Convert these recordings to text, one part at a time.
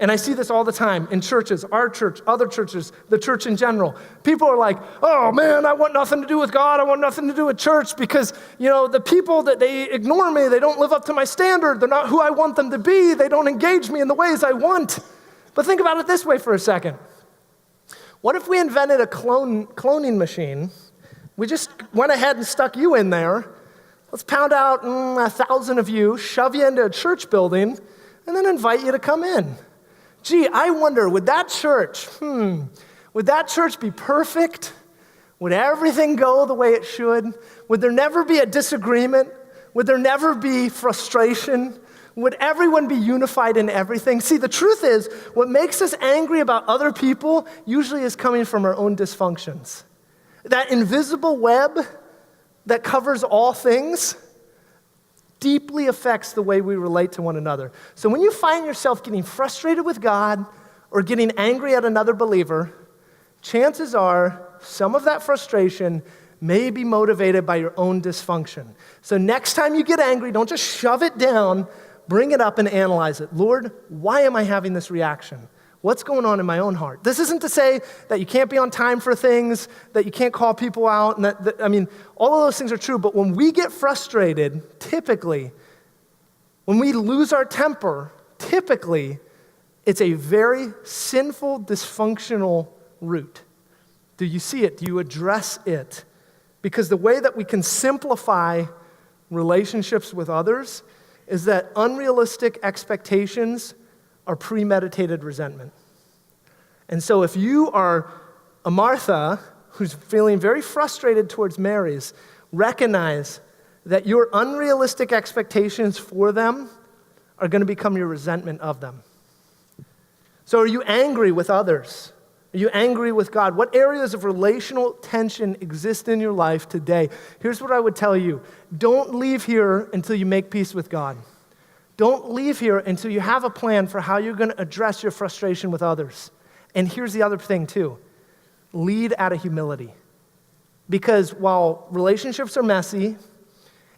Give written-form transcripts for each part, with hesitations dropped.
And I see this all the time in churches, our church, other churches, the church in general. People are like, oh man, I want nothing to do with God. I want nothing to do with church because, the people that they ignore me, they don't live up to my standard. They're not who I want them to be. They don't engage me in the ways I want. But think about it this way for a second. What if we invented a cloning machine? We just went ahead and stuck you in there. Let's pound out 1,000 of you, shove you into a church building, and then invite you to come in. Gee, I wonder, would that church be perfect? Would everything go the way it should? Would there never be a disagreement? Would there never be frustration? Would everyone be unified in everything? See, the truth is, what makes us angry about other people usually is coming from our own dysfunctions. That invisible web that covers all things deeply affects the way we relate to one another. So when you find yourself getting frustrated with God or getting angry at another believer, chances are some of that frustration may be motivated by your own dysfunction. So next time you get angry, don't just shove it down, bring it up and analyze it. Lord, why am I having this reaction? What's going on in my own heart? This isn't to say that you can't be on time for things, that you can't call people out, and all of those things are true, but when we get frustrated, typically, when we lose our temper, typically, it's a very sinful, dysfunctional root. Do you see it? Do you address it? Because the way that we can simplify relationships with others is that unrealistic expectations are premeditated resentment. And so if you are a Martha who's feeling very frustrated towards Mary's, recognize that your unrealistic expectations for them are going to become your resentment of them. So are you angry with others? Are you angry with God? What areas of relational tension exist in your life today? Here's what I would tell you. Don't leave here until you make peace with God. Don't leave here until you have a plan for how you're going to address your frustration with others. And here's the other thing too. Lead out of humility. Because while relationships are messy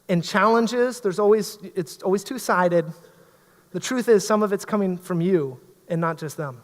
and challenges, it's always two-sided, the truth is some of it's coming from you and not just them.